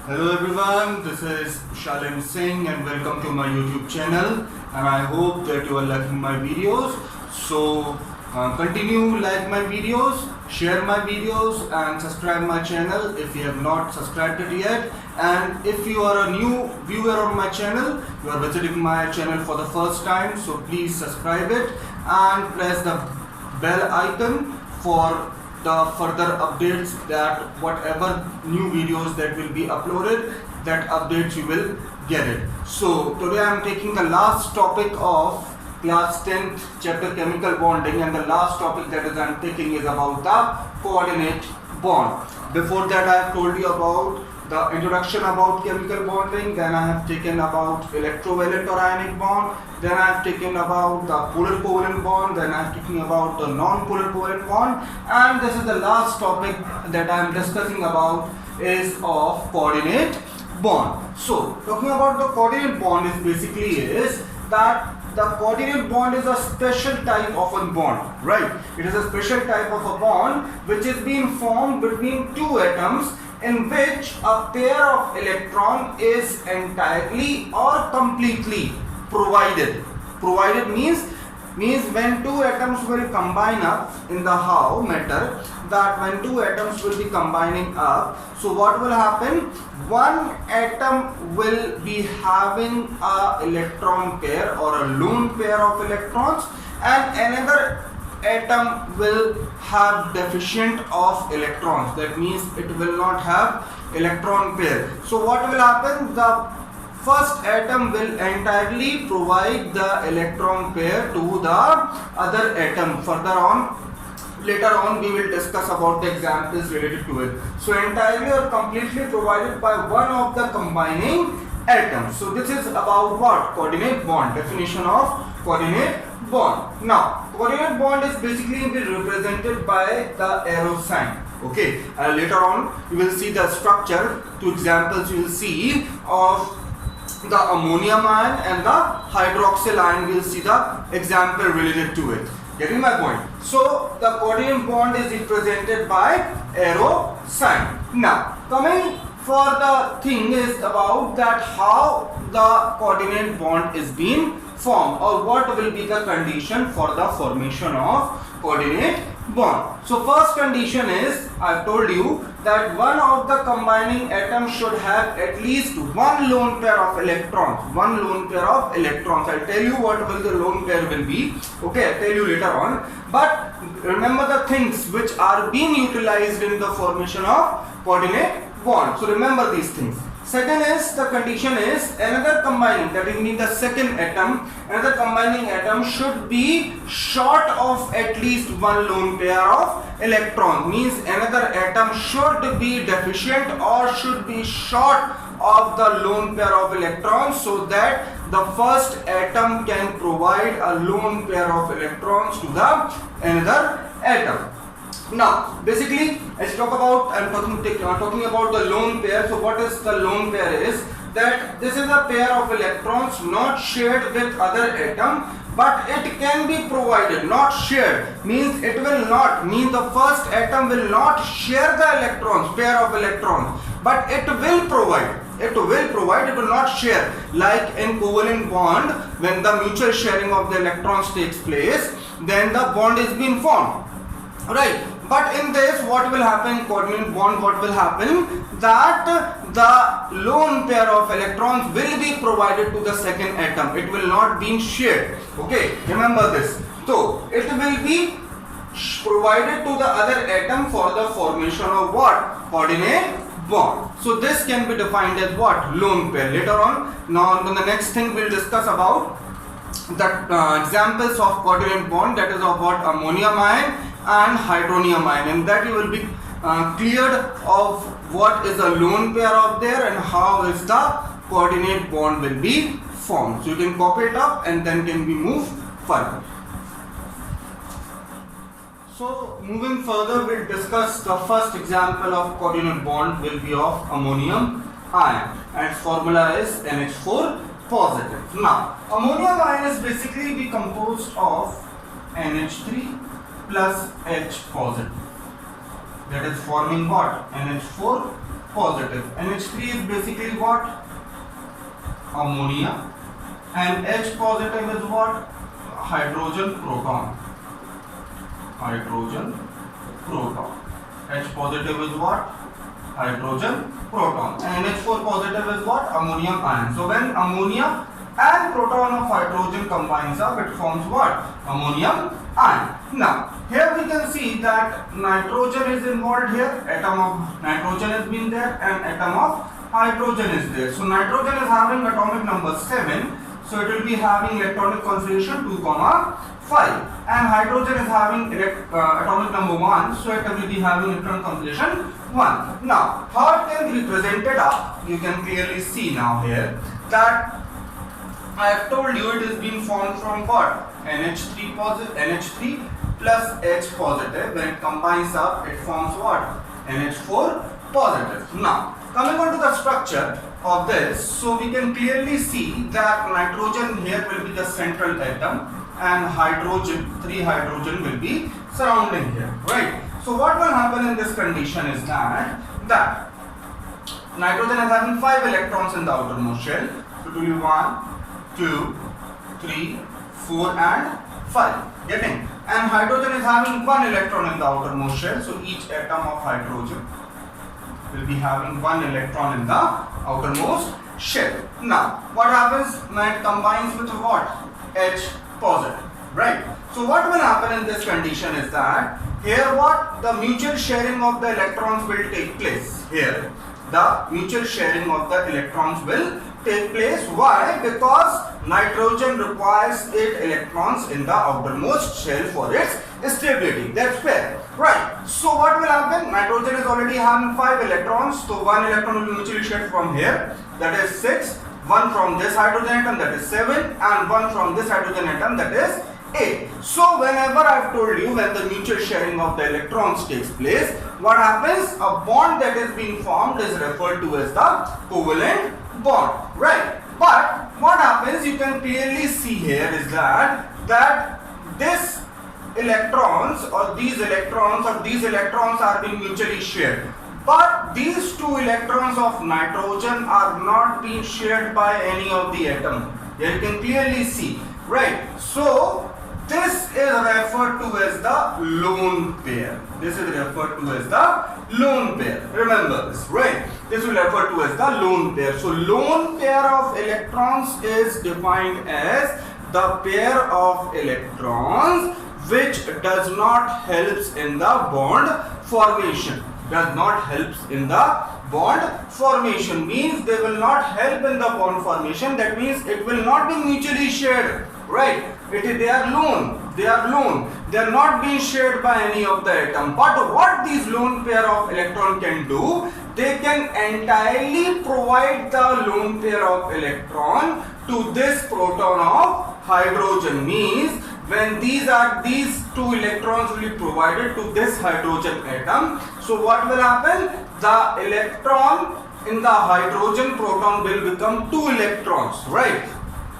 Hello everyone, this is Shalim Singh and welcome to my YouTube channel, and I hope that you are liking my videos. So continue like my videos, share my videos and subscribe my channel if you have not subscribed it yet. And if you are a new viewer on my channel, you are visiting my channel for the first time, so please subscribe it and press the bell icon for the further updates, that whatever new videos that will be uploaded, that updates you will get it. So today I am taking the last topic of class 10th chapter chemical bonding, and the last topic that I am taking is about the coordinate bond. Before that I have told you about the introduction about chemical bonding, then I have taken about electrovalent or ionic bond, then I have taken about the polar covalent bond, then I have taken about the non-polar covalent bond, and this is the last topic that I am discussing about is of coordinate bond. So talking about the coordinate bond is basically is that the coordinate bond is a special type of a bond, right? It is a special type of a bond which is being formed between two atoms in which a pair of electron is entirely or completely provided. Provided means when two atoms will combine up in the how matter, that when two atoms will be combining up, so what will happen? One atom will be having a electron pair or a lone pair of electrons, and another atom will have deficient of electrons. That means it will not have electron pair. So what will happen? The first atom will entirely provide the electron pair to the other atom. Later on we will discuss about the examples related to it. So entirely or completely provided by one of the combining atoms. So this is about what? Coordinate bond. Definition of coordinate bond. Now coordinate bond is basically represented by the arrow sign. Okay, later on you will see the structure. Two examples you will see of the ammonium ion and the hydroxyl ion. We will see the example related to it. Getting my point? So the coordinate bond is represented by arrow sign. Now coming for the thing is about that how the coordinate bond is being formed, or what will be the condition for the formation of coordinate bond. So first condition is, I told you that one of the combining atoms should have at least one lone pair of electrons. One lone pair of electrons. I'll tell you what will the lone pair will be. Okay, I'll tell you later on. But remember the things which are being utilized in the formation of coordinate bond. So remember these things. Second is, the condition is another combining, that is mean the second atom, another combining atom should be short of at least one lone pair of electrons. Means another atom should be deficient or should be short of the lone pair of electrons, so that the first atom can provide a lone pair of electrons to the another atom. Now basically let's talk about, I'm talking about the lone pair. So what is the lone pair is that this is a pair of electrons not shared with other atom, but it can be provided. Not shared means it will not mean the first atom will not share the electrons, pair of electrons, but it will provide. It will not share. Like in covalent bond, when the mutual sharing of the electrons takes place, then the bond is being formed, right? But in this, what will happen? Coordinate bond, what will happen? That the lone pair of electrons will be provided to the second atom. It will not be shared. Okay, remember this. So it will be provided to the other atom for the formation of what? Coordinate bond. So this can be defined as what? Lone pair. Later on, now the next thing we'll discuss about the examples of coordinate bond, that is of what? Ammonium ion and hydronium ion, and that you will be cleared of what is a lone pair of there and how is the coordinate bond will be formed. So you can copy it up and then can be moved further. So moving further, we'll discuss the first example of coordinate bond will be of ammonium ion, and its formula is NH4 positive. Now ammonium ion is basically be composed of NH3 plus H positive, that is forming what? NH4 positive. NH3 is basically what? Ammonia. And H positive is what? Hydrogen proton. Hydrogen proton. H positive is what? Hydrogen proton. And NH4 positive is what? Ammonium ion. So when ammonia and proton of hydrogen combines up, it forms what? Ammonium ion. Now here we can see that nitrogen is involved here. Atom of nitrogen has been there and atom of hydrogen is there. So nitrogen is having atomic number 7. So it will be having electronic configuration 2, 5. And hydrogen is having atomic number 1. So it will be having electronic configuration 1. Now how it can be represented up? You can clearly see now here that I have told you it is being formed from what? NH3 positive, NH3 plus H positive. When it combines up, it forms what? NH4 positive. Now, coming on to the structure of this, so we can clearly see that nitrogen here will be the central atom and hydrogen, 3 hydrogen will be surrounding here, right? So what will happen in this condition is that nitrogen is having 5 electrons in the outermost shell. So it will be 1, 2, 3, 4 and 5. Getting? And hydrogen is having 1 electron in the outermost shell. So each atom of hydrogen will be having 1 electron in the outermost shell. Now what happens when it combines with what? H positive, right? So what will happen in this condition is that here what? The mutual sharing of the electrons will take place. Here the mutual sharing of the electrons will take place. Why? Because nitrogen requires 8 electrons in the outermost shell for its stability. That's fair, right? So what will happen? Nitrogen is already having 5 electrons. So 1 electron will be mutually shared from here, that is 6. 1 from this hydrogen atom, that is 7, and 1 from this hydrogen atom, that is 8. So whenever I have told you when the mutual sharing of the electrons takes place, what happens? A bond that is being formed is referred to as the covalent bond, right? But what happens, you can clearly see here is that this electrons or these electrons are being mutually shared. But these 2 electrons of nitrogen are not being shared by any of the atom. Here you can clearly see, right? So this is referred to as the lone pair. This is referred to as the lone pair. Remember this, right? This will refer to as the lone pair. So lone pair of electrons is defined as the pair of electrons which does not helps in the bond formation. Does not helps in the bond formation means they will not help in the bond formation. That means it will not be mutually shared, right? They are lone. They are lone. They are not being shared by any of the atom. But what these lone pair of electron can do, they can entirely provide the lone pair of electron to this proton of hydrogen. Means when these 2 electrons will be provided to this hydrogen atom, so what will happen? The electron in the hydrogen proton will become 2 electrons, right?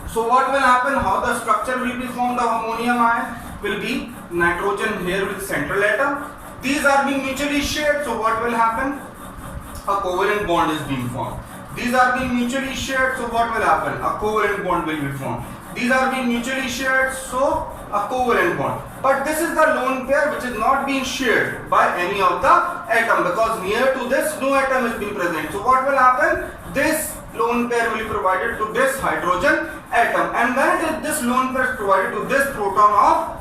So what will happen? How the structure will be formed of ammonium ion will be nitrogen here with central atom. These are being mutually shared, so what will happen? A covalent bond is being formed. These are being mutually shared, so what will happen? A covalent bond will be formed. These are being mutually shared, so a covalent bond. But this is the lone pair which is not being shared by any of the atom, because near to this no atom is being present. So what will happen? This lone pair will be provided to this hydrogen atom, and when this lone pair is provided to this proton of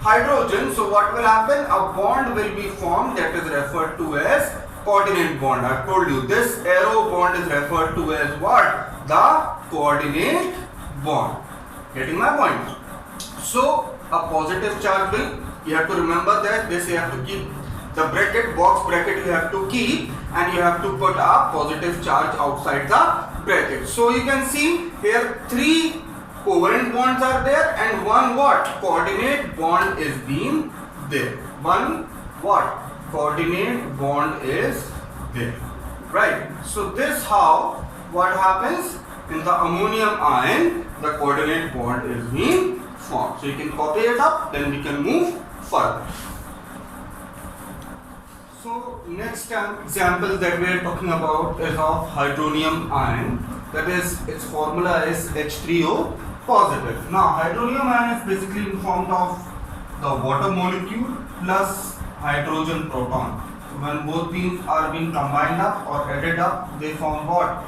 hydrogen, so what will happen? A bond will be formed that is referred to as coordinate bond. I told you this arrow bond is referred to as what? The coordinate bond. Getting my point? So a positive charge will, you have to remember that this you have to keep the bracket, box bracket you have to keep, and you have to put a positive charge outside the bracket. So you can see here 3 covalent bonds are there and 1 what? Coordinate bond is being there. 1 what? Coordinate bond is there, right? So this how what happens in the ammonium ion, the coordinate bond is being formed. So you can copy it up, then we can move further. So next example that we are talking about is of hydronium ion. That is, its formula is H3O positive. Now hydronium ion is basically formed of the water molecule plus hydrogen proton. So when both these are being combined up or added up, they form what?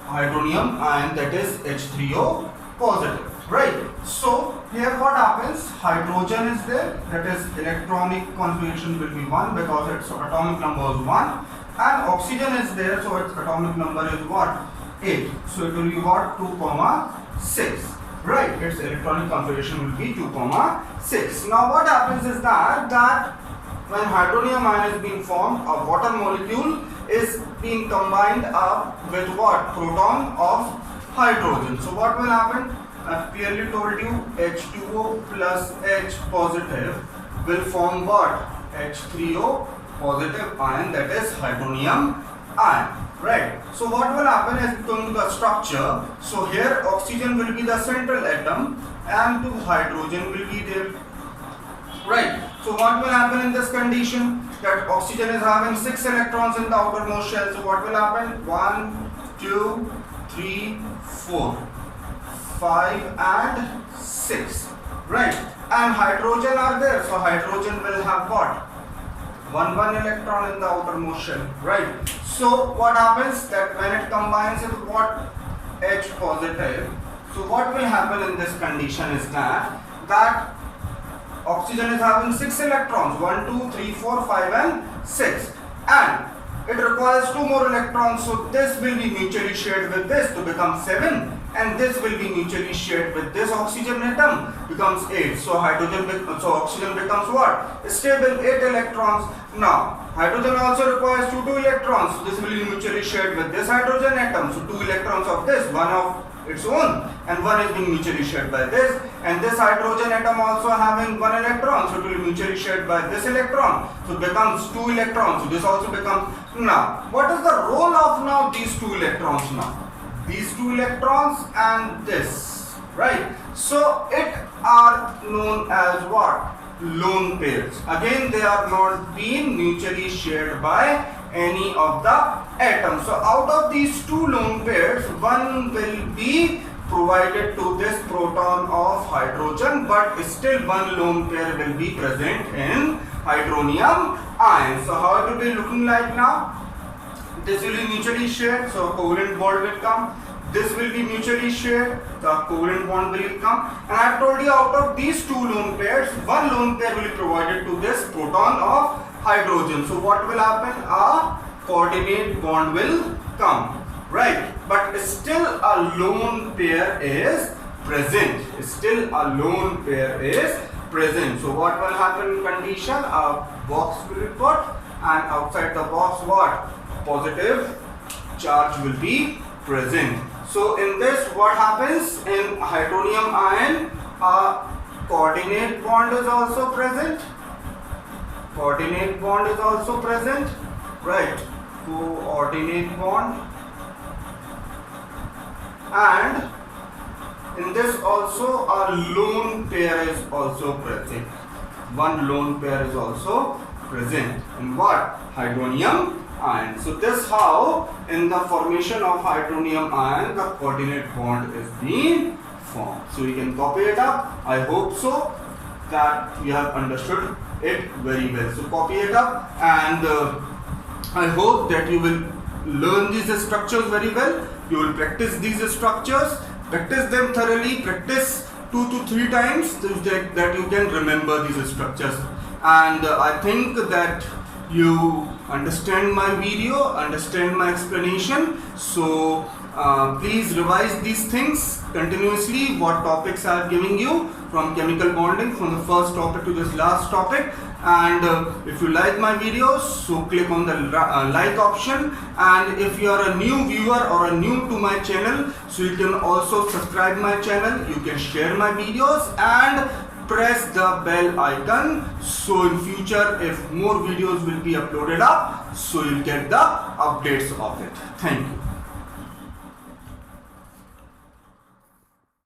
Hydronium ion, that is H3O positive. Right. So here what happens? Hydrogen is there, that is electronic configuration will be 1 because its atomic number is 1, and oxygen is there, so its atomic number is what? 8. So it will be what? 2,6. Right. Its electronic configuration will be 2,6. Now what happens is that when hydronium ion is being formed, a water molecule is being combined up with what? Proton of hydrogen. So what will happen? I've clearly told you H2O plus H positive will form what? H3O positive ion, that is hydronium ion. Right. So what will happen is going to the structure. So here oxygen will be the central atom and 2 hydrogen will be there. Right. So what will happen in this condition? That oxygen is having 6 electrons in the outermost shell. So what will happen? 1, 2, 3, 4. 5 and 6, right? And hydrogen are there, so hydrogen will have what? 1 electron in the outermost shell, right? So what happens that when it combines with what? H positive. So what will happen in this condition is that oxygen is having 6 electrons, 1, 2, 3, 4, 5 and 6, and it requires 2 more electrons, so this will be mutually shared with this to become 7, and this will be mutually shared with this oxygen atom, becomes 8. So oxygen becomes what? Stable 8 electrons. Now hydrogen also requires 2 electrons, so this will be mutually shared with this hydrogen atom. So 2 electrons of this, 1 of its own, and 1 is being mutually shared by this, and this hydrogen atom also having 1 electron, so it will be mutually shared by this electron, so it becomes 2 electrons. So this also becomes. Now what is the role of now these 2 electrons? Now these 2 electrons and this, right? So it are known as what? Lone pairs. Again, they are not being mutually shared by any of the atoms. So out of these 2 lone pairs, one will be provided to this proton of hydrogen, but still 1 lone pair will be present in hydronium ion. So how it will be looking like now? This will be mutually shared, so covalent bond will come. This will be mutually shared, the covalent bond will come. And I have told you out of these 2 lone pairs, 1 lone pair will be provided to this proton of hydrogen. So what will happen? A coordinate bond will come, right? But still a lone pair is present. Still a lone pair is present. So what will happen in condition? A box will be put, and outside the box what? Positive charge will be present. So in this what happens? In hydronium ion, a coordinate bond is also present. Coordinate bond is also present, right? Coordinate bond, and in this also a lone pair is also present. 1 lone pair is also present in what? Hydronium ion. So this how in the formation of hydronium ion the coordinate bond is being formed. So you can copy it up. I hope so that you have understood it very well. So copy it up, and I hope that you will learn these structures very well. You will practice these structures, practice them thoroughly, practice 2 to 3 times that you can remember these structures. And I think that you understand my video, understand my explanation. So please revise these things continuously, what topics I am giving you from chemical bonding, from the first topic to this last topic. And if you like my videos, so click on the like option, and if you are a new viewer or a new to my channel, so you can also subscribe my channel, you can share my videos and press the bell icon, so in future if more videos will be uploaded up, so you'll get the updates of it. Thank you.